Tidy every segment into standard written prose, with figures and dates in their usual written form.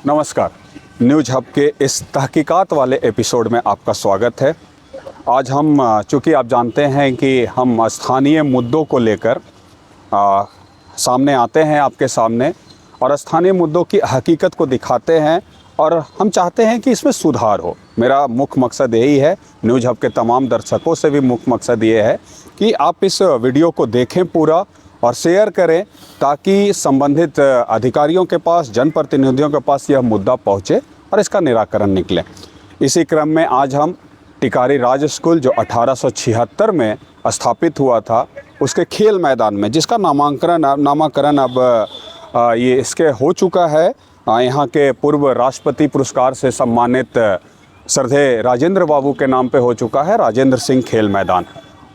नमस्कार, news hub के इस तहकीकात वाले एपिसोड में आपका स्वागत है। आज हम चूँकि आप जानते हैं कि हम स्थानीय मुद्दों को लेकर सामने आते हैं आपके सामने और स्थानीय मुद्दों की हकीकत को दिखाते हैं और हम चाहते हैं कि इसमें सुधार हो। मेरा मुख्य मकसद यही है, न्यूज़ हब के तमाम दर्शकों से भी मुख्य मकसद ये है कि आप इस वीडियो को देखें पूरा और शेयर करें ताकि संबंधित अधिकारियों के पास, जनप्रतिनिधियों के पास यह मुद्दा पहुंचे और इसका निराकरण निकले। इसी क्रम में आज हम टिकारी राज स्कूल जो 1876 में स्थापित हुआ था, उसके खेल मैदान में, जिसका नामाकरण अब ये इसके हो चुका है, यहाँ के पूर्व राष्ट्रपति पुरस्कार से सम्मानित श्रद्धेय राजेंद्र बाबू के नाम पे हो चुका है, राजेंद्र सिंह खेल मैदान।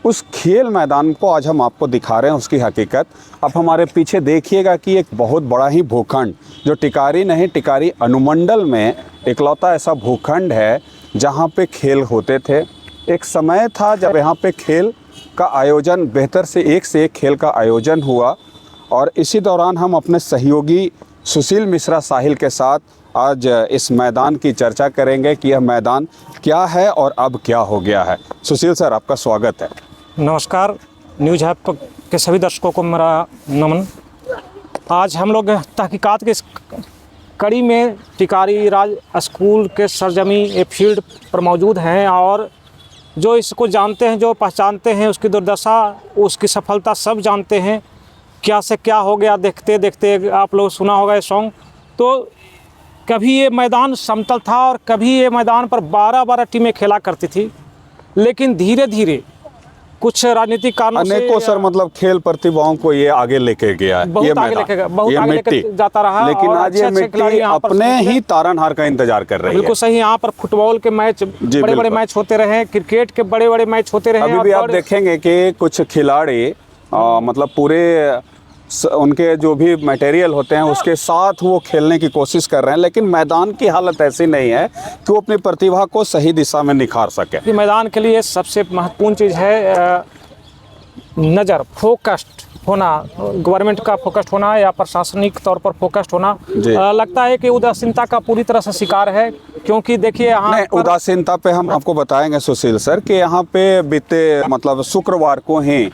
उस खेल मैदान को आज हम आपको दिखा रहे हैं, उसकी हकीकत। अब हमारे पीछे देखिएगा कि एक बहुत बड़ा ही भूखंड, जो टिकारी नहीं, टिकारी अनुमंडल में इकलौता ऐसा भूखंड है जहाँ पे खेल होते थे। एक समय था जब यहाँ पे खेल का आयोजन, बेहतर से एक खेल का आयोजन हुआ और इसी दौरान हम अपने सहयोगी सुशील मिश्रा साहिल के साथ आज इस मैदान की चर्चा करेंगे कि यह मैदान क्या है और अब क्या हो गया है। सुशील सर, आपका स्वागत है। नमस्कार, न्यूज़ हब के सभी दर्शकों को मेरा नमन। आज हम लोग तहकीकात के इस कड़ी में टिकारी राज स्कूल के सरजमी फील्ड पर मौजूद हैं और जो इसको जानते हैं, जो पहचानते हैं, उसकी दुर्दशा, उसकी सफलता सब जानते हैं। क्या से क्या हो गया देखते देखते, आप लोग सुना होगा ये सॉन्ग। तो कभी ये मैदान समतल था और कभी ये मैदान पर 12-12 टीमें खेला करती थी, लेकिन धीरे धीरे कुछ राजनीतिक कारणों से अनेकों सर मतलब खेल प्रतिभाओं को ये आगे लेके गया है, बहुत आगे लेके जाता रहा। लेकिन आज ये मिट्टी अपने ही तारनहार का इंतजार कर रही है। बिल्कुल सही। यहाँ पर फुटबॉल के मैच, बड़े बड़े मैच होते रहे, क्रिकेट के बड़े बड़े मैच होते रहे। अभी भी आप देखेंगे कि कुछ खिलाड़ी मतलब पूरे उनके जो भी मटेरियल होते हैं उसके साथ वो खेलने की कोशिश कर रहे हैं, लेकिन मैदान की हालत ऐसी नहीं है कि वो अपनी प्रतिभा को सही दिशा में निखार सके। मैदान के लिए सबसे महत्वपूर्ण चीज़ है नज़र, फोकस्ड होना, गवर्नमेंट का फोकस्ड होना या प्रशासनिक तौर पर फोकस्ड होना। लगता है कि उदासीनता का पूरी तरह से शिकार है, क्योंकि देखिए यहाँ उदासीनता पे हम आपको बताएंगे सुशील सर कि यहाँ पे बीते मतलब शुक्रवार को ही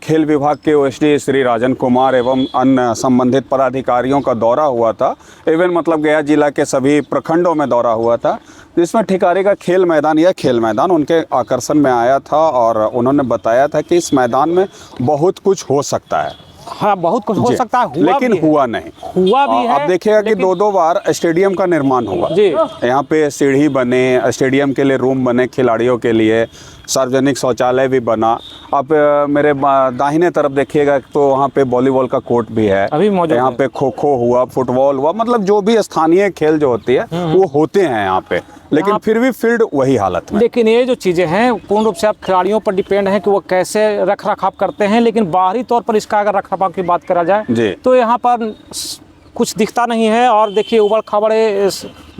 खेल विभाग के ओएसडी श्री राजन कुमार एवं अन्य संबंधित पदाधिकारियों का दौरा हुआ था। इवन मतलब गया जिला के सभी प्रखंडों में दौरा हुआ था, जिसमें टिकारी का खेल मैदान, यह खेल मैदान उनके आकर्षण में आया था और उन्होंने बताया था कि इस मैदान में बहुत कुछ हो सकता है। हाँ, बहुत कुछ हो सकता है, लेकिन हुआ नहीं। हुआ भी है। अब देखिएगा कि 2-2 बार स्टेडियम का निर्माण हुआ। यहाँ पे सीढ़ी बने, स्टेडियम के लिए रूम बने, खिलाड़ियों के लिए सार्वजनिक शौचालय भी बना। अब मेरे दाहिने तरफ देखिएगा तो वहाँ पे वॉलीबॉल का कोर्ट भी है, अभी मौजूद। यहाँ पे खो खो हुआ, फुटबॉल हुआ, मतलब जो भी स्थानीय खेल जो होती है वो होते हैं यहाँ पे, लेकिन फिर भी फील्ड वही हालत में। लेकिन ये जो चीज़ें हैं पूर्ण रूप से आप खिलाड़ियों पर डिपेंड है कि वो कैसे रख रखाव करते हैं, लेकिन बाहरी तौर पर इसका अगर रख रखाव की बात करा जाए तो यहाँ पर कुछ दिखता नहीं है। और देखिए उबड़ खाबड़े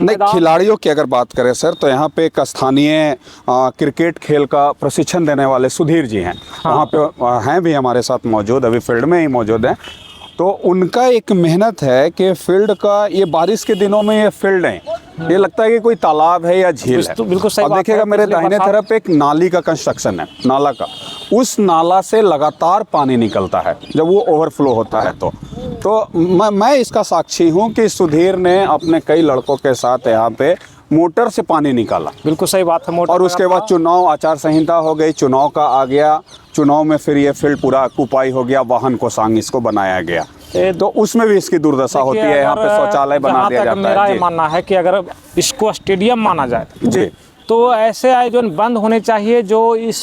नहीं, खिलाड़ियों की अगर बात करें सर तो यहाँ पे एक स्थानीय क्रिकेट खेल का प्रशिक्षण देने वाले सुधीर जी हैं। हाँ। वहाँ पे हैं भी हमारे साथ मौजूद, अभी फील्ड में ही मौजूद हैं। तो उनका एक मेहनत है कि फील्ड का, ये बारिश के दिनों में ये फील्ड है, ये लगता है कि कोई तालाब है या झील है। बिल्कुल सही। और देखिएगा मेरे दाहिने तरफ एक नाली का कंस्ट्रक्शन है, नाला का। उस नाला से लगातार पानी निकलता है जब वो ओवरफ्लो होता है। तो मैं इसका साक्षी हूँ कि सुधीर ने अपने कई लड़कों के साथ यहाँ पे मोटर से पानी निकाला। बिल्कुल सही बात है। मोटर और उसके बाद चुनाव आचार संहिता हो गई, चुनाव का आ गया, चुनाव में फिर ये फील्ड पूरा ऑक्यूपाई हो गया, वाहन को सांग इसको बनाया गया, तो उसमें भी इसकी दुर्दशा होती है। यहाँ पे शौचालय बना दिया जाता है। मेरा ये मानना है कि अगर इसको स्टेडियम माना जाए जी, तो ऐसे आयोजन बंद होने चाहिए जो इस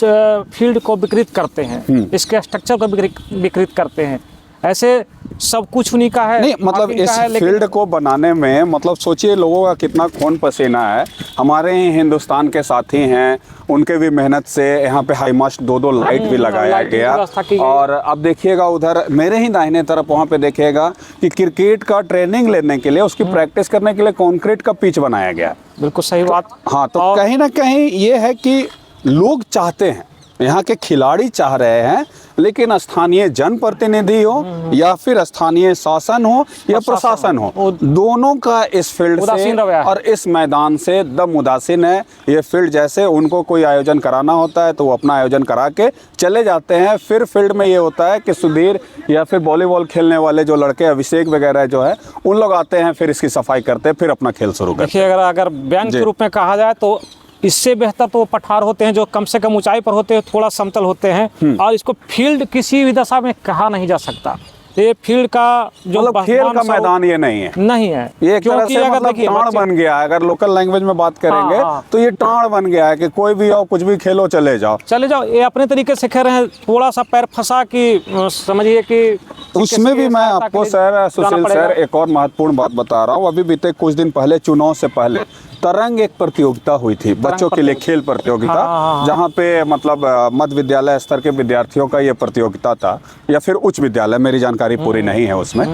फील्ड को विकृत करते हैं, इसके स्ट्रक्चर को विकृत करते हैं। ऐसे सब कुछ उन्हीं का है। नहीं मतलब इस फील्ड को बनाने में मतलब सोचिए लोगों का कितना खून पसीना है। हमारे ही हिंदुस्तान के साथी हैं, उनके भी मेहनत से यहाँ पे हाई मास्ट 2-2 लाइट भी लगाया गया। और अब देखिएगा उधर मेरे ही दाहिने तरफ वहाँ पे देखिएगा कि क्रिकेट का ट्रेनिंग लेने के लिए, उसकी प्रैक्टिस करने के लिए कंक्रीट का पिच बनाया गया। बिल्कुल सही बात। हाँ, तो कहीं ना कहीं ये है कि लोग चाहते हैं यहाँ के खिलाड़ी चाह रहे हैं, लेकिन स्थानीय जनप्रतिनिधि हो या फिर स्थानीय शासन हो या प्रशासन हो, दोनों का इस फील्ड से और इस मैदान से दम उदासीन है। ये फील्ड जैसे उनको कोई आयोजन कराना होता है तो वो अपना आयोजन करा के चले जाते हैं। फिर फील्ड में ये होता है कि सुधीर या फिर वॉलीबॉल खेलने वाले जो लड़के अभिषेक वगैरह जो है उन लोग आते हैं, फिर इसकी सफाई करते हैं, फिर अपना खेल शुरू करते हैं। देखिए, अगर बैंक के रूप में कहा जाए तो इससे बेहतर तो वो पठार होते हैं जो कम से कम ऊंचाई पर होते हैं, थोड़ा समतल होते हैं, और इसको फील्ड किसी भी दशा में कहा नहीं जा सकता। ये फील्ड का जो मतलब खेल का मैदान ये नहीं है, नहीं है। ये एक तरह से मतलब टाण बन गया है। अगर लोकल लैंग्वेज में बात करेंगे तो ये टाण बन गया है कि कोई भी आओ, कुछ भी खेलो, चले जाओ। ये अपने तरीके से खेल रहे हैं, थोड़ा सा पैर फंसा कि समझिए कि उसमें भी मैं आपको सर सुशील सर एक और महत्वपूर्ण बात बता रहा हूँ। अभी बीते कुछ दिन पहले, चुनाव से पहले, तरंग एक प्रतियोगिता हुई थी बच्चों के लिए, खेल प्रतियोगिता, जहाँ पे मतलब मध्य विद्यालय स्तर के विद्यार्थियों का ये प्रतियोगिता था, या फिर उच्च विद्यालय, मेरी जानकारी पूरी नहीं है उसमें।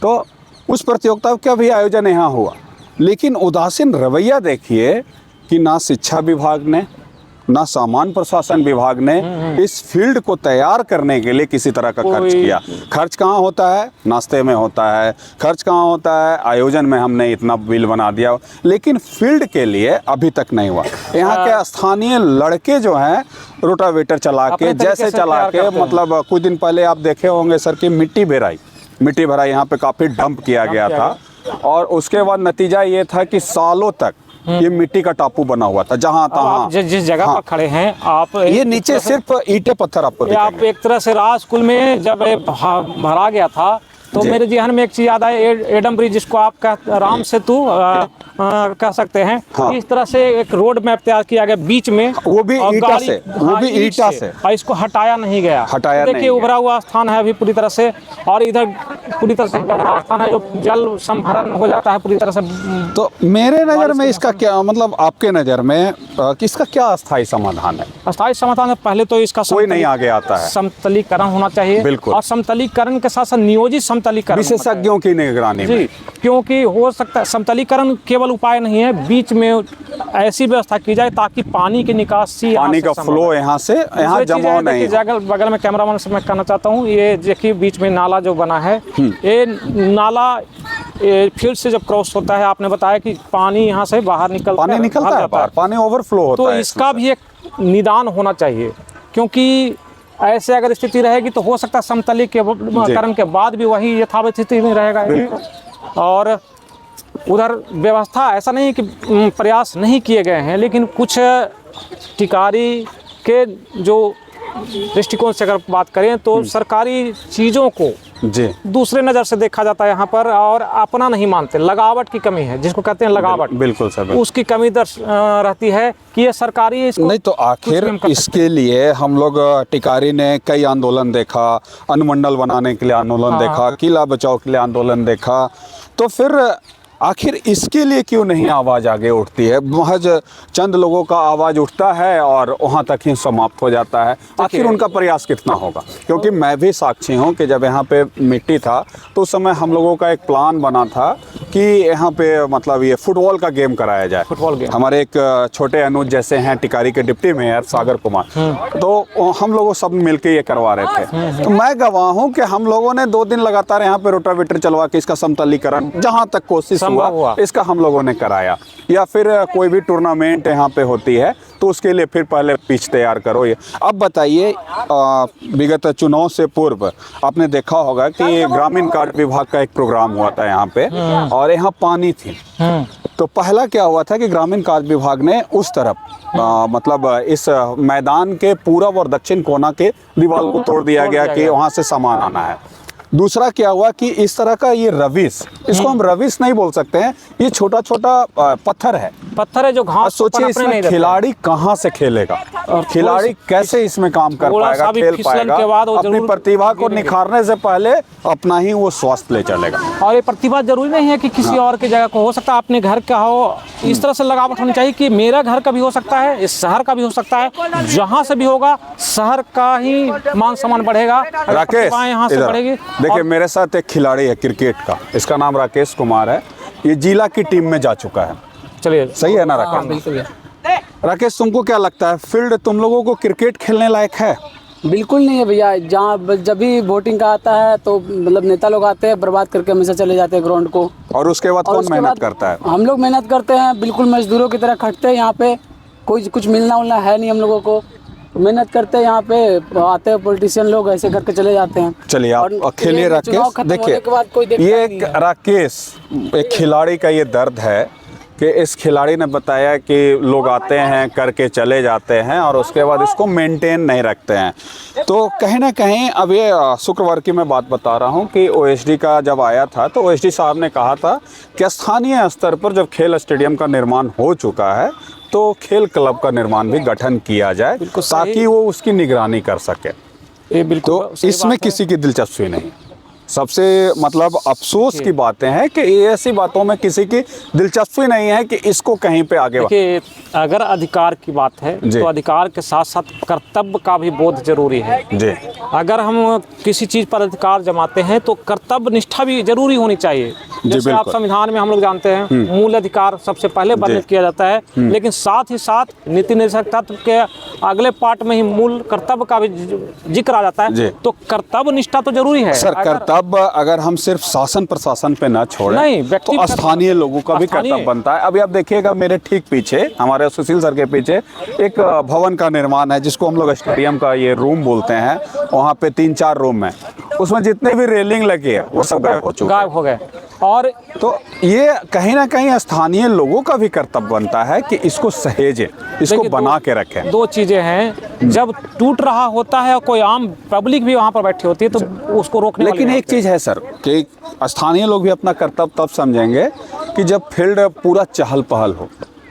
तो उस प्रतियोगिता का भी आयोजन यहाँ हुआ, लेकिन उदासीन रवैया देखिए कि ना शिक्षा विभाग ने, ना सामान्य प्रशासन विभाग ने इस फील्ड को तैयार करने के लिए किसी तरह का खर्च किया। खर्च कहाँ होता है? नाश्ते में होता है। खर्च कहाँ होता है? आयोजन में हमने इतना बिल बना दिया, लेकिन फील्ड के लिए अभी तक नहीं हुआ। यहाँ के स्थानीय लड़के जो हैं रोटावेटर चला के, जैसे चला के, मतलब कुछ दिन पहले आप देखे होंगे सर कि मिट्टी भराई यहाँ पे काफ़ी डंप किया गया था, और उसके बाद नतीजा ये था कि सालों तक ये मिट्टी का टापू बना हुआ था जहाँ तहाँ। जिस जगह पर खड़े हैं आप, ये नीचे सिर्फ ईंटें पत्थर आपको दिखेंगे। आप एक तरह से राजकुल में जब भरा गया था तो मेरे ज़हन में एक चीज़ याद आई, एडम ब्रिज, जिसको आप राम सेतु कह सकते हैं। हाँ। इस तरह से एक रोड मैप तैयार किया गया बीच में, वो भी ईंटा से, और इसको हटाया नहीं गया। देखिए, उभरा हुआ स्थान है अभी पूरी तरह से, और इधर पूरी तरह से स्थान है जो जल संभरण हो जाता है पूरी तरह से। तो मेरे नज़र में इसका क्या मतलब, आपके नज़र में इसका क्या स्थायी समाधान है? स्थायी समाधान है, पहले तो इसका कोई नहीं आगे आता है, समतलीकरण होना चाहिए। बिल्कुल। और समतलीकरण के साथ साथ नियोजित समतलीकरण, विशेषज्ञों की निगरानी में, क्योंकि हो सकता है समतलीकरण केवल उपाय नहीं है, बीच में ऐसी व्यवस्था की जाए ताकि पानी की निकासी, पानी का फ्लो यहाँ जमा नहीं। बगल में कैमरामैन से मैं कहना चाहता हूँ, ये देखिए बीच में नाला जो बना है, ये नाला फील्ड से जब क्रॉस होता है, आपने बताया कि पानी यहाँ से बाहर निकलता है, पानी ओवरफ्लो होता है। तो इसका भी एक निदान होना चाहिए, क्योंकि ऐसे अगर स्थिति रहेगी तो हो सकता है समतलीकरण के बाद भी वही यथावत स्थिति में रहेगा। और उधर व्यवस्था, ऐसा नहीं कि प्रयास नहीं किए गए हैं, लेकिन कुछ टिकारी के जो दृष्टिकोण से अगर बात करें तो सरकारी चीज़ों को दूसरे नज़र से देखा जाता है यहाँ पर, और अपना नहीं मानते। लगावट की कमी है, जिसको कहते हैं लगावट, बिल्कुल सर, उसकी कमी रहती है कि ये सरकारी नहीं। तो आखिर इसके लिए हम लोग, टिकारी ने कई आंदोलन देखा, अनुमंडल बनाने के लिए आंदोलन देखा, किला बचाओ के लिए आंदोलन देखा, तो फिर आखिर इसके लिए क्यों नहीं आवाज़ आगे उठती है? महज चंद लोगों का आवाज़ उठता है और वहाँ तक ही समाप्त हो जाता है। आखिर उनका प्रयास कितना होगा? क्योंकि मैं भी साक्षी हूँ कि जब यहाँ पे मिट्टी था तो उस समय हम लोगों का एक प्लान बना था कि यहाँ पे मतलब ये फुटबॉल का गेम कराया जाए। फुटबॉल गेम हमारे एक छोटे अनुज जैसे हैं टिकारी के डिप्टी मेयर सागर कुमार, तो हम लोगों सब मिलके ये करवा रहे थे। तो मैं गवाह हूँ कि हम लोगों ने 2 दिन लगातार यहाँ पे रोटावेटर चलवा के इसका समतलीकरण जहाँ तक कोशिश हुआ इसका हम लोगों ने कराया। या फिर कोई भी टूर्नामेंट यहाँ पे होती है तो उसके लिए फिर पहले पिच तैयार करो। ये अब बताइए, विगत चुनाव से पूर्व आपने देखा होगा कि ग्रामीण कार्य विभाग का एक प्रोग्राम हुआ था यहाँ पे, और यहाँ पानी थी। तो पहला क्या हुआ था कि ग्रामीण कार्य विभाग ने उस तरफ मतलब इस मैदान के पूरब और दक्षिण कोना के दीवार को तोड़ दिया गया कि वहाँ से सामान आना है। दूसरा क्या हुआ कि इस तरह का ये रविश, इसको हम रविश नहीं बोल सकते हैं, ये छोटा छोटा पत्थर है जो घास। सोचिए इसमें खिलाड़ी कहाँ से खेलेगा, और खिलाड़ी कैसे इसमें काम कर पाएगा, खेल पाएगा, अपनी प्रतिभा को निखारने से पहले अपना ही वो स्वास्थ्य ले चलेगा। और ये प्रतिभा जरूरी नहीं है कि किसी और की जगह को, हो सकता है अपने घर का हो। इस तरह से लगावट होनी चाहिए कि मेरा घर का भी हो सकता है, इस शहर का भी हो सकता है, जहाँ से भी होगा शहर का ही मान सम्मान बढ़ेगा, राकेश यहाँ से बढ़ेगी। देखिए मेरे साथ एक खिलाड़ी है क्रिकेट का, इसका नाम राकेश कुमार है, ये जिला की टीम में जा चुका है। चलिए, सही है ना राकेश? राकेश, तुमको क्या लगता है फील्ड तुम लोगों को क्रिकेट खेलने लायक है? बिल्कुल नहीं है भैया। जहाँ जब भी वोटिंग का आता है तो मतलब नेता लोग आते हैं, बर्बाद करके हमेशा चले जाते हैं ग्राउंड को। और उसके बाद और कौन उसके मेहनत बाद करता है? हम लोग मेहनत करते हैं, बिल्कुल मजदूरों की तरह खटते हैं। यहाँ पे कोई कुछ मिलना उलना है नहीं हम लोगों को, मेहनत करते हैं। यहाँ पे आते हैं पॉलिटिशियन लोग, ऐसे करके चले जाते हैं। चलिए आप और खेलिए ये चुनाव राकेश। खत्म होने देखिए के बाद कोई देखता ये ही नहीं है। राकेश, एक खिलाड़ी का ये दर्द है कि इस खिलाड़ी ने बताया कि लोग आते हैं करके चले जाते हैं और उसके बाद इसको मेंटेन नहीं रखते हैं। तो कहीं ना कहीं अब ये शुक्रवार की मैं बात बता रहा हूँ कि ओएसडी का जब आया था तो ओएसडी साहब ने कहा था कि स्थानीय स्तर पर जब खेल स्टेडियम का निर्माण हो चुका है तो खेल क्लब का निर्माण भी गठन किया जाए ताकि वो उसकी निगरानी कर सके। ये बिल्कुल तो इसमें किसी की दिलचस्पी नहीं। सबसे मतलब अफसोस की बातें हैं कि ऐसी बातों में किसी की दिलचस्पी नहीं है कि इसको कहीं पे आगे देखिए, अगर अधिकार की बात है जी। तो अधिकार के साथ साथ कर्तव्य का भी बोध जरूरी है जी अगर हम किसी चीज़ पर अधिकार जमाते हैं तो कर्तव्य निष्ठा भी जरूरी होनी चाहिए। जैसे आप बिल्कुल। संविधान में हम लोग जानते हैं मूल अधिकार सबसे पहले वर्णित किया जाता है, लेकिन साथ ही साथ नीति निर्देशक तत्व के अगले पार्ट में ही मूल कर्तव्य का भी जिक्र आ जाता जी। है। तो कर्तव्य निष्ठा तो जरूरी है। सर, कर्तव्य अगर हम सिर्फ शासन प्रशासन पे ना छोड़ें नहीं, व्यक्ति तो स्थानीय लोगों का भी स्थानीय। कर्तव्य बनता है। अभी आप देखिएगा मेरे ठीक पीछे, हमारे सुशील सर के पीछे एक भवन का निर्माण है जिसको हम लोग स्टेडियम का ये रूम बोलते हैं। वहाँ पे 3-4 रूम है, उसमें जितने भी रेलिंग लगी है वो सब गायब हो चुके हैं। गायब हो गए। और तो ये कहीं ना कहीं स्थानीय लोगों का भी कर्तव्य बनता है कि इसको सहेजें, इसको देखिए, बना के रखें। दो चीजें हैं, जब टूट रहा होता है और कोई आम पब्लिक भी वहां पर बैठी होती है तो उसको रोकने वाले लेकिन नहीं एक होते। चीज़ है सर कि स्थानीय लोग भी अपना कर्तव्य तब समझेंगे कि जब फील्ड पूरा चहल पहल हो।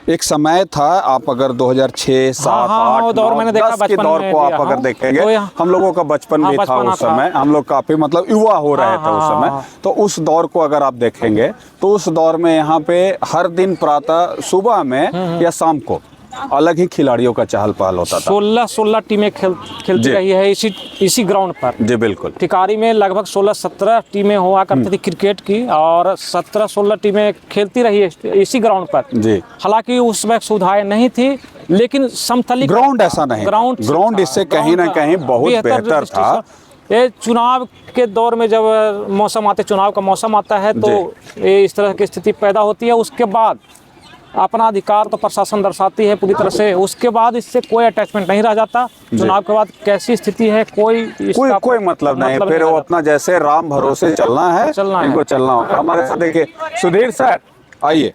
एक समय था, आप अगर 2006, 7, हाँ, 8, वो दौर 9, मैंने देखा 10 के बचपन दौर में को आप दिया, अगर हाँ। देखेंगे, वो यहाँ- हम लोगों का बचपन हाँ, भी था बचपना उस था। समय। हम लोग काफ़ी मतलब युवा हो रहे थे उस समय। हाँ। तो उस दौर को अगर आप देखेंगे तो उस दौर में यहाँ पे हर दिन प्रातः सुबह में या शाम को अलग ही खिलाड़ियों का चहल पहल होता था। 16 टीमें खेलती जी। रही है इसी ग्राउंड पर। जी बिल्कुल। टिकारी में लगभग 16-17 टीमें हुआ करती थी क्रिकेट की, और 17-16 टीमें खेलती रही है इसी ग्राउंड पर। जी। हालांकि उस वक्त सुविधाएं नहीं थी, लेकिन समतलीकरण ग्राउंड था। ऐसा नहीं, ग्राउंड ग्राउंड इससे कहीं ना कहीं बहुत बेहतर था। ये चुनाव के दौर में जब मौसम आते, चुनाव का मौसम आता है तो ये इस तरह की स्थिति पैदा होती है। उसके बाद अपना अधिकार तो प्रशासन दर्शाती है पूरी तरह से, उसके बाद इससे कोई अटैचमेंट नहीं रह जाता। चुनाव के बाद कैसी स्थिति है कोई मतलब नहीं। फिर वो अपना जैसे राम भरोसे चलना है, इनको चलना होगा। हमारे साथ देखिए सुधीर सर, आइए।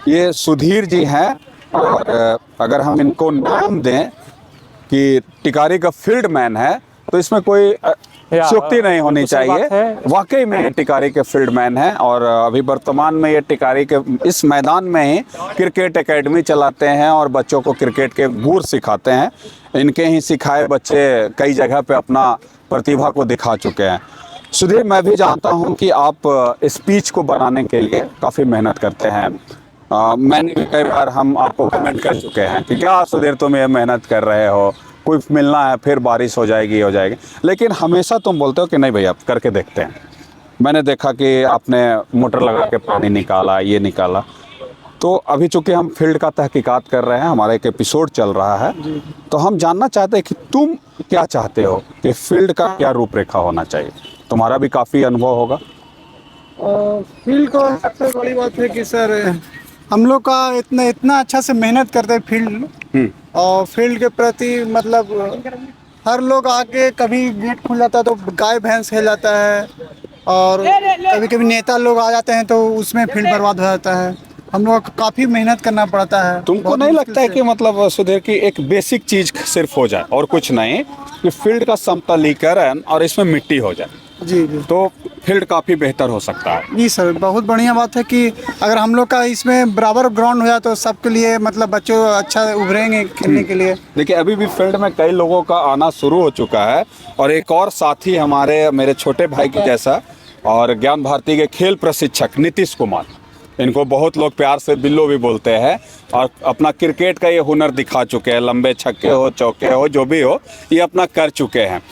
ये सुधीर जी हैं, और अगर हम इनको नाम दें कि टिकारी का फील्ड मैन है तो इसमें कोई अत्युक्ति नहीं होनी चाहिए। वाकई में टिकारी के फील्ड मैन है, और अभी वर्तमान में ये टिकारी के इस मैदान में ही क्रिकेट एकेडमी चलाते हैं और बच्चों को क्रिकेट के गुर सिखाते हैं। इनके ही सिखाए बच्चे कई जगह पे अपना प्रतिभा को दिखा चुके हैं। सुधीर, मैं भी जानता हूं कि आप स्पीच को बनाने के लिए काफ़ी मेहनत करते हैं। मैंने भी कई बार हम आपको कमेंट कर चुके हैं कि क्या सुधीर तुम ये मेहनत कर रहे हो, कोई मिलना है फिर बारिश हो जाएगी लेकिन हमेशा तुम बोलते हो कि नहीं भैया करके देखते हैं। मैंने देखा कि आपने मोटर लगा के पानी निकाला, ये निकाला। तो अभी चूँकि हम फील्ड का तहकीकात कर रहे हैं, हमारा एक एपिसोड चल रहा है, तो हम जानना चाहते हैं कि तुम क्या चाहते हो कि फील्ड का क्या रूपरेखा होना चाहिए। तुम्हारा भी काफ़ी अनुभव होगा। फील्ड को सबसे बड़ी बात है कि सर हम लोग का इतना अच्छा से मेहनत करते हैं फील्ड, और फील्ड के प्रति मतलब हर लोग आके कभी गेट खुल जाता है तो गाय भैंस खेल जाता है, और कभी कभी नेता लोग आ जाते हैं तो उसमें फील्ड बर्बाद हो जाता है। हम लोग को काफ़ी मेहनत करना पड़ता है। तुमको नहीं लगता है कि मतलब सुधीर की एक बेसिक चीज़ सिर्फ हो जाए और कुछ नहीं, कि फील्ड का समतलीकरण और इसमें मिट्टी हो जाए? जी जी, तो फील्ड काफ़ी बेहतर हो सकता है। जी सर, बहुत बढ़िया बात है कि अगर हम लोग का इसमें बराबर ग्राउंड हो जाए तो सबके लिए मतलब बच्चों अच्छा उभरेंगे खेलने के लिए। देखिए अभी भी फील्ड में कई लोगों का आना शुरू हो चुका है, और एक और साथी हमारे मेरे छोटे भाई के जैसा और ज्ञान भारती के खेल प्रशिक्षक नीतीश कुमार, इनको बहुत लोग प्यार से बिल्लो भी बोलते हैं, और अपना क्रिकेट का ये हुनर दिखा चुके हैं। लंबे छक्के हो, चौके हो, जो भी हो, ये अपना कर चुके हैं।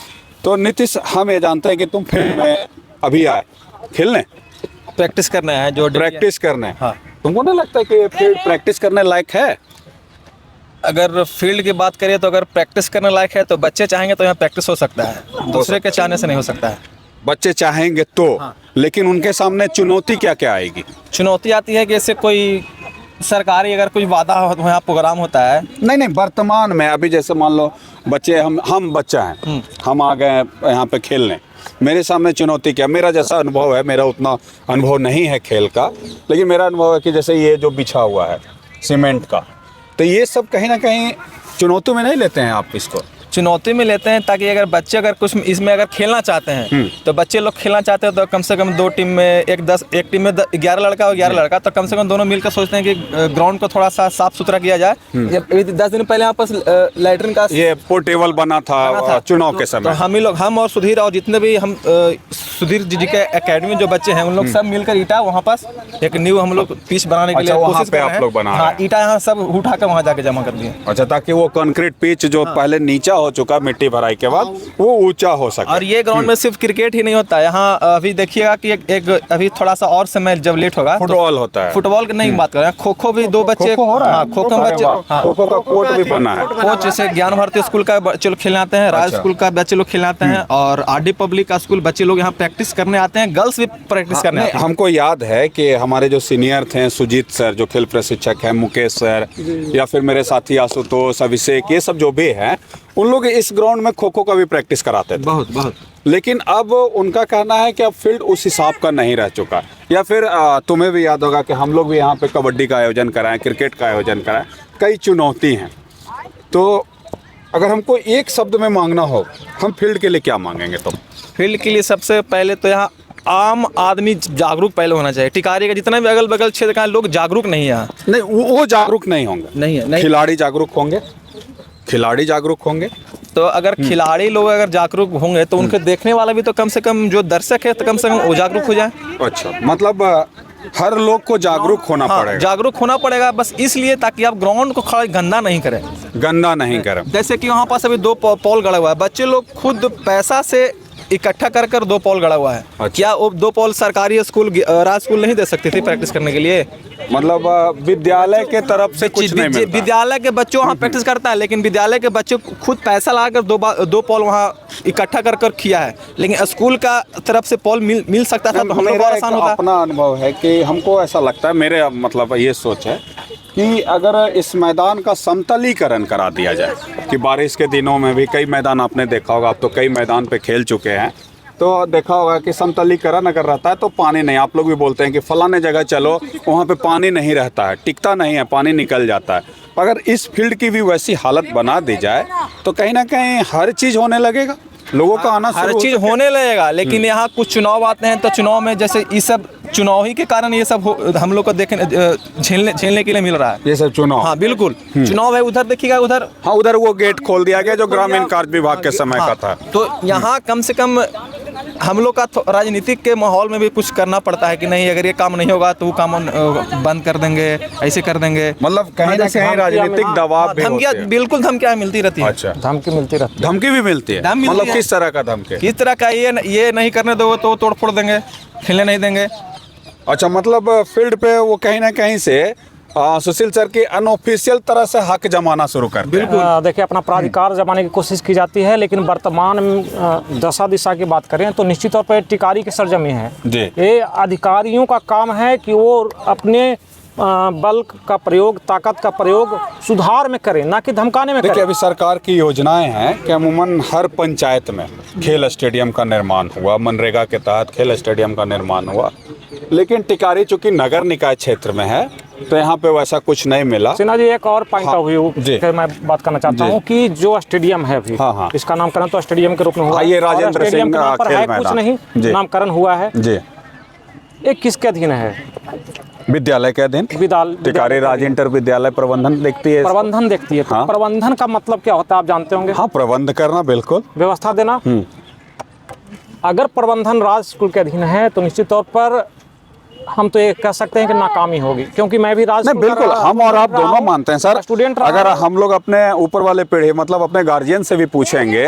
तो नीतीश, हम ये जानते हैं कि तुम फील्ड में अभी आए खेलने, प्रैक्टिस करना है, जो प्रैक्टिस करने। हाँ। तुमको नहीं लगता कि ये फील्ड प्रैक्टिस करने लायक है? अगर फील्ड की बात करें तो अगर प्रैक्टिस करने लायक है तो बच्चे चाहेंगे तो यहाँ प्रैक्टिस हो सकता है, दूसरे के चाहने से नहीं हो सकता है। बच्चे चाहेंगे तो, लेकिन उनके सामने चुनौती क्या क्या आएगी? चुनौती आती है कि जैसे कोई सरकारी अगर कोई वादा हो तो यहाँ प्रोग्राम होता है। नहीं, वर्तमान में अभी जैसे मान लो बच्चे, हम बच्चा हैं, हम आ गए यहाँ पे खेलने, मेरे सामने चुनौती क्या? मेरा जैसा अनुभव है, मेरा उतना अनुभव नहीं है खेल का, लेकिन मेरा अनुभव है कि जैसे ये जो बिछा हुआ है सीमेंट का, तो ये सब कहीं ना कहीं चुनौती में नहीं लेते हैं आप इसको? चुनौती में लेते हैं ताकि अगर बच्चे अगर कुछ इसमें अगर खेलना चाहते हैं तो बच्चे लोग खेलना चाहते हैं तो कम से कम 2 टीम में एक टीम में 11 लड़का और 11 लड़का, तो कम से कम दोनों मिलकर सोचते हैं कि ग्राउंड को थोड़ा सा साफ सुथरा किया जाए। 10 दिन पहले यहाँ पर लैट्रिन का ये पोर्टेबल बना था चुनाव के समय, तो हम और सुधीर और जितने भी हम सुधीर जी के एकेडमी जो बच्चे हैं उन लोग सब मिलकर ईटा वहाँ पास एक न्यू हम लोग पिच बनाने के लिए वहाँ पे आप लोग बना रहे हैं? ईटा यहाँ सब उठाकर वहाँ जाके जमा कर दिए। अच्छा, ताकि वो कंक्रीट पिच जो पहले नीचा हो चुका मिट्टी भराई के बाद वो ऊंचा हो सके। और ये ग्राउंड में सिर्फ क्रिकेट ही नहीं होता है, यहाँ अभी देखिएगा कि एक अभी थोड़ा सा और समय जब लेट होगा फुटबॉल होता है। फुटबॉल की नहीं बात कर रहे हैं, खो खो भी 2 बच्चे खो-खो हो रहा है? खो खो बच्चे, खो खो का कोर्ट भी बना है। कोच जैसे ज्ञान भारती स्कूल का बच्चे लोग खेलने आते हैं, राज स्कूल का बच्चे लोग खेलने आते हैं और आरडी पब्लिक का स्कूल बच्चे लोग यहाँ प्रैक्टिस करने आते हैं, गर्ल्स भी प्रैक्टिस करने आते हैं। हमको याद है कि हमारे जो सीनियर थे, सुजीत सर जो खेल प्रशिक्षक हैं, मुकेश सर या फिर मेरे साथी आशुतोष, अभिषेक, ये सब जो भी हैं, उन लोग इस ग्राउंड में खो खो का भी प्रैक्टिस कराते थे बहुत। लेकिन अब उनका कहना है कि अब फील्ड उस हिसाब का नहीं रह चुका। या फिर तुम्हें भी याद होगा कि हम लोग भी यहाँ पे कबड्डी का आयोजन कराएं, क्रिकेट का आयोजन कराएं, कई चुनौती हैं। तो अगर हमको एक शब्द में मांगना हो, हम फील्ड के लिए क्या मांगेंगे? तो फील्ड के लिए सबसे पहले तो यहाँ आम आदमी जागरूक पहले होना चाहिए। टिकारी का जितना भी अगल बगल क्षेत्र का लोग जागरूक नहीं है यहाँ। नहीं, वो जागरूक नहीं होंगे, नहीं है। खिलाड़ी जागरूक होंगे, खिलाड़ी जागरूक होंगे। तो अगर खिलाड़ी लोग अगर जागरूक होंगे तो उनके देखने वाला भी तो कम से कम जो दर्शक है तो कम से कम वो जागरूक हो जाए। अच्छा, मतलब हर लोग को जागरूक होना पड़ेगा। जागरूक होना पड़ेगा बस इसलिए ताकि आप ग्राउंड को खड़ा गंदा नहीं करें। गंदा नहीं करें। जैसे कि वहाँ पास अभी 2 पॉल गड़ा हुआ है, बच्चे लोग खुद पैसा से इकट्ठा कर 2 पॉल गड़ा हुआ है। अच्छा। क्या वो 2 पॉल सरकारी स्कूल राज स्कूल नहीं दे सकती थी प्रैक्टिस करने के लिए? मतलब विद्यालय के तरफ से कुछ नहीं मिलता। विद्यालय के बच्चों वहाँ प्रैक्टिस करता है, लेकिन विद्यालय के बच्चे खुद पैसा लगाकर 2 पॉल वहाँ इकट्ठा कर किया है, लेकिन स्कूल का तरफ से पॉल मिल सकता था तो हम लोग आसान होता। अपना अनुभव है कि हमको ऐसा लगता है, मेरे मतलब ये सोच है कि अगर इस मैदान का समतलीकरण करा दिया जाए, कि बारिश के दिनों में भी कई मैदान आपने देखा होगा, आप तो कई मैदान पे खेल चुके हैं, तो देखा होगा कि समतलीकरण अगर रहता है तो पानी नहीं, आप लोग भी बोलते हैं कि फलाने जगह चलो वहाँ पे पानी नहीं रहता है, टिकता नहीं है, पानी निकल जाता है। अगर इस फील्ड की भी वैसी हालत बना दी जाए तो कहीं ना कहीं हर चीज़ होने लगेगा, लोगों का आना हर चीज़ होने लगेगा। लेकिन यहाँ कुछ चुनाव आते हैं तो चुनाव में जैसे ये सब चुनाव ही के कारण ये सब हम लोग को देखने झेलने के लिए मिल रहा है ये सब चुनाव। हाँ बिल्कुल, चुनाव है। उधर देखिएगा, उधर हाँ, उधर वो गेट खोल दिया गया जो ग्रामीण कार्य विभाग के समय का था। तो यहाँ कम से कम हम लोग का राजनीतिक के माहौल में भी कुछ करना पड़ता है कि नहीं, अगर ये काम नहीं होगा तो वो काम बंद कर देंगे, ऐसे कर देंगे। मतलब कहीं ना कहीं राजनीतिक दबाव भी धमकियाँ, बिल्कुल धमकियाँ मिलती रहती है। अच्छा, धमकी मिलती रहती है। धमकी भी मिलती है? धमकी मतलब मिलती है। किस तरह का धमकी? किस तरह का? ये नहीं करने दो तो तोड़ फोड़ देंगे, खेलने नहीं देंगे। अच्छा, मतलब फील्ड पे वो कहीं ना कहीं से सुशील सर की अनऑफिशियल तरह से हक जमाना शुरू कर दिया। देखिए, अपना प्राधिकार जमाने की कोशिश की जाती है, लेकिन वर्तमान दशा दिशा की बात करें तो निश्चित तौर पर टिकारी की सरजमी है। जी। ये अधिकारियों का काम है कि वो अपने बल का प्रयोग, ताकत का प्रयोग सुधार में करें, ना कि धमकाने में देखिए, करें। अभी सरकार की योजनाएं हैं कि अमूमन हर पंचायत में खेल स्टेडियम का निर्माण हुआ, मनरेगा के तहत खेल स्टेडियम का निर्माण हुआ, लेकिन टिकारी चूंकि नगर निकाय क्षेत्र में है तो यहाँ पे वैसा कुछ नहीं मिला। सिन्हा जी, एक और पॉइंट ऑफ व्यू पे मैं बात करना चाहता हूँ कि जो स्टेडियम है अभी, हाँ। इसका नामकरण तो स्टेडियम के रूप में हुआ, ये राजेंद्र स्टेडियम सिंह के नाम पर खेल है कुछ मैदान। नहीं, जी। नामकरण हुआ है जी। ये किसके अधीन है? विद्यालय के अधीन टिकारी राज इंटर विद्यालय प्रबंधन देखती है, प्रबंधन देखती है। तो हाँ। प्रबंधन का मतलब क्या होता है आप जानते होंगे? हाँ, प्रबंध करना, बिल्कुल व्यवस्था देना। अगर प्रबंधन राज स्कूल के अधीन है तो निश्चित तौर पर हम तो ये कह सकते हैं कि नाकामी होगी, क्योंकि मैं भी राज नहीं, बिल्कुल हम और आप दोनों मानते हैं सर। स्टूडेंट अगर हम लोग अपने ऊपर वाले पीढ़ी मतलब अपने गार्जियन से भी पूछेंगे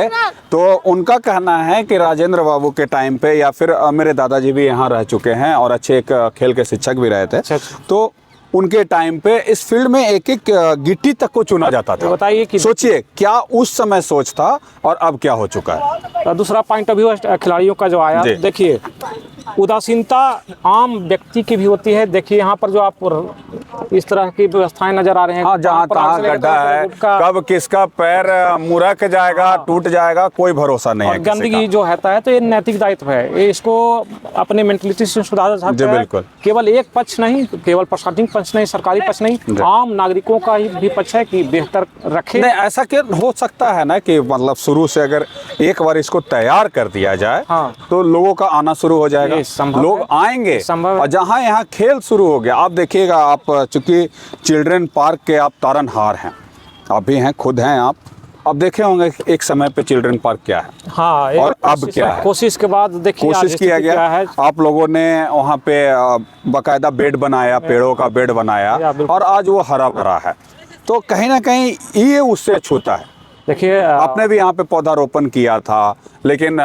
तो उनका कहना है कि राजेंद्र बाबू के टाइम पे, या फिर मेरे दादाजी भी यहाँ रह चुके हैं और अच्छे एक खेल के शिक्षक भी रहे थे, तो उनके टाइम पे इस फील्ड में एक एक गिट्टी तक को चुना जाता था। बताइए कि सोचिए क्या उस समय सोच था और अब क्या हो चुका है। दूसरा पॉइंट ऑफ व्यू खिलाड़ियों का जो आया, जी। देखिए उदासीनता आम व्यक्ति की भी होती है। देखिए यहाँ पर जो आप इस तरह की व्यवस्थाएं नजर आ रहे हैं, हाँ, जहाँ पर तहाँ आग से लेकर गड्ढा है, कब किसका पैर मुरक जाएगा, टूट जाएगा, कोई भरोसा नहीं और है किसी गंदगी का। जो रहता है, तो ये नैतिक दायित्व है, ये इसको अपने मेंटलिटी से सुधारा जा जी, सकता है। बिल्कुल। केवल एक पक्ष नहीं, केवल प्रशासनिक पक्ष नहीं, सरकारी पक्ष नहीं, आम नागरिकों का ही भी पक्ष है कि बेहतर रखे। नहीं, ऐसा क्या हो सकता है ना कि मतलब शुरू से अगर एक बार इसको तैयार कर दिया जाए, हाँ। तो लोगों का आना शुरू हो जाएगा, ये संभव लोग है। आएंगे। संभव है। और जहाँ यहाँ खेल शुरू हो गया, आप देखिएगा, आप चूंकि चिल्ड्रन पार्क के आप तारनहार हैं, आप भी हैं, खुद हैं आप, अब देखे होंगे एक समय पे चिल्ड्रन पार्क क्या है हाँ, एक और अब कोशिश क्या है। है। कोशिश के बाद देखिए आज कोशिश किया स्थिति क्या गया, है। आप लोगों ने वहाँ पे बाकायदा बेड बनाया, पेड़ों का बेड बनाया, या बिल्कुल। और आज वो हरा भरा है। तो कहीं ना कहीं ये उससे छूता है। देखिए आपने भी यहाँ पे पौधारोपण किया था, लेकिन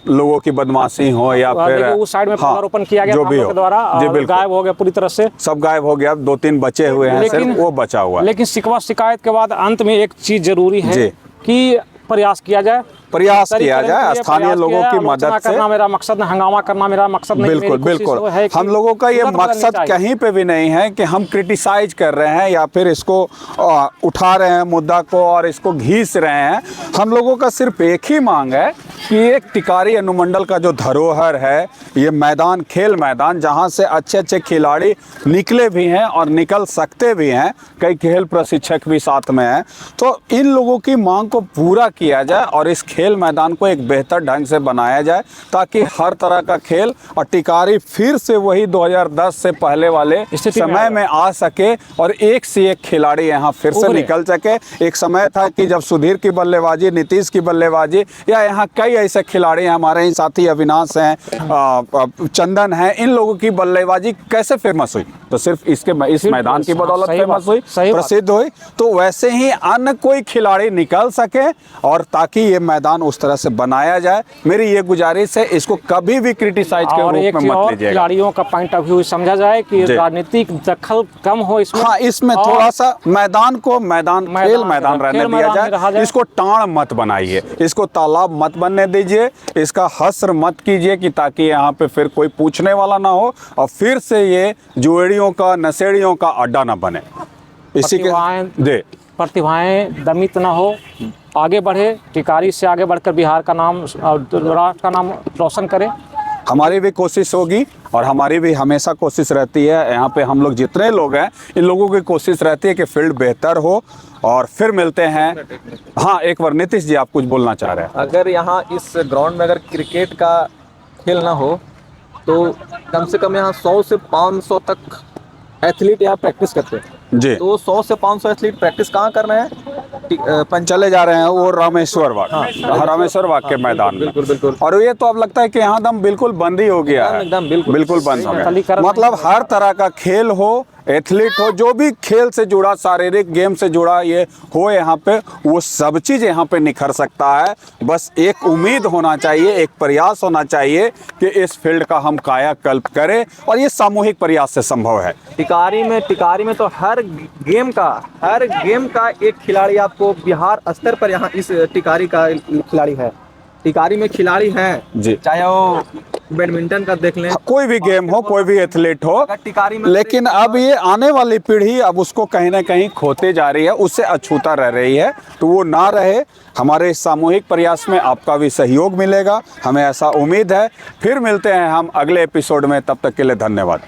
लोगों की बदमाशी हो या फिर देखिए उस साइड में हाँ, पौधारोपण किया गया जो था हम भी लोग हो, के द्वारा, जी और बिल्कुल, गायब हो गया पूरी तरह से। सब गायब हो गया, 2-3 बचे हुए हैं, सिर्फ वो बचा हुआ है। लेकिन शिकवा शिकायत के बाद अंत में एक चीज जरूरी है जी। कि प्रयास किया जाए, प्रयास तरीके किया जाए, से स्थानीय प्रयास लोगों किया की जाए। मदद आलोचना से। करना मेरा मकसद नहीं, हंगामा करना मेरा मकसद नहीं। बिल्कुल मेरी कोशिश बिल्कुल, है कि हम लोगों का ये सूरत बदलनी मकसद चाहिए। कहीं पे भी नहीं है कि हम क्रिटिसाइज कर रहे हैं या फिर इसको उठा रहे हैं मुद्दा को और इसको घीस रहे हैं। हम लोगों का सिर्फ एक ही मांग है कि एक टिकारी अनुमंडल का जो धरोहर है, ये मैदान, खेल मैदान, जहाँ से अच्छे अच्छे खिलाड़ी निकले भी हैं और निकल सकते भी हैं, कई खेल प्रशिक्षक भी साथ में हैं, तो इन लोगों की मांग को पूरा किया जाए और इस खेल मैदान को एक बेहतर ढंग से बनाया जाए, ताकि हर तरह का खेल और टिकारी फिर से वही 2010 से पहले वाले स्थिति में समय में आ सके और एक से एक खिलाड़ी यहाँ फिर से उभरे। निकल सके। एक समय था कि जब सुधीर की बल्लेबाजी, नीतीश की बल्लेबाजी, या यहाँ कई ऐसे खिलाड़ी हैं, हमारे ही साथी अविनाश हैं, चंदन हैं, इन लोगों की बल्लेबाजी कैसे फेमस हुई, तो सिर्फ इस मैदान की बदौलत सही फेमस बात, हुई, सही बात। प्रसिद्ध हुई। तो वैसे ही अन्य कोई खिलाड़ी निकल सके और ताकि ये मैदान उस तरह से बनाया जाए। मेरी ये गुजारिश है, इसको कभी भी क्रिटिसाइज के और रूप एक में चीज मत और, लीजिएगा। खिलाड़ियों का पॉइंट ऑफ व्यू समझा जाए कि जी। राजनीतिक दखल कम हो इसमें। हाँ, इसमें और थोड़ा सा मैदान को खेल मैदान रहने दिया में रहा जाए। जाए। इसको टाण मत बनाइए, इसको तालाब मत बनने दीजिए, इसका हस्र मत कीजिए कि ताकि यहाँ पे फिर कोई पूछने वाला ना हो और फिर से ये जुएड़ियों का, नशेड़ियों का अड्डा ना बने। इसी के प्रतिभाएं दमित ना हो, आगे बढ़े, टिकारी से आगे बढ़कर बिहार का नाम और राष्ट्र का नाम रोशन करे। हमारी भी कोशिश होगी और हमारी भी हमेशा कोशिश रहती है, यहाँ पे हम लोग जितने लोग हैं, इन लोगों की कोशिश रहती है कि फील्ड बेहतर हो। और फिर मिलते हैं। हाँ, एक बार नीतीश जी, आप कुछ बोलना चाह रहे हैं। अगर यहाँ इस ग्राउंड में अगर क्रिकेट का खेल ना हो तो कम से कम यहाँ 100 से 500 तक एथलीट यहाँ प्रैक्टिस करते हैं। जी, तो 100 से 500 एथलीट प्रैक्टिस कहाँ कर रहे हैं? चले जा रहे हैं वो रामेश्वर बाग, रामेश्वर बाग के मैदान में। बिल्कुल बिल्कुल। और ये तो अब लगता है कि यहाँ दम बिल्कुल बंद ही हो गया है, एकदम बिल्कुल। बिल्कुल बंद हो गया। स्थलीकरण मतलब हर तरह का खेल हो, एथलीट हो, जो भी खेल से जुड़ा, शारीरिक गेम से जुड़ा ये हो, यहाँ पे वो सब चीज़ यहाँ पे निखर सकता है। बस एक उम्मीद होना चाहिए, एक प्रयास होना चाहिए कि इस फील्ड का हम कायाकल्प करें, और ये सामूहिक प्रयास से संभव है। टिकारी में तो हर गेम का एक खिलाड़ी आपको बिहार स्तर पर यहाँ इस टिकारी का खिलाड़ी है। टिकारी में खिलाड़ी हैं जी, चाहे वो बैडमिंटन का देख लें, कोई भी गेम हो, कोई भी एथलीट हो, अगर टिकारी में लेकिन अब ये आने वाली पीढ़ी अब उसको कहीं ना कहीं खोते जा रही है, उससे अछूता रह रही है। तो वो ना रहे, हमारे इस सामूहिक प्रयास में आपका भी सहयोग मिलेगा, हमें ऐसा उम्मीद है। फिर मिलते हैं हम अगले एपिसोड में, तब तक के लिए धन्यवाद।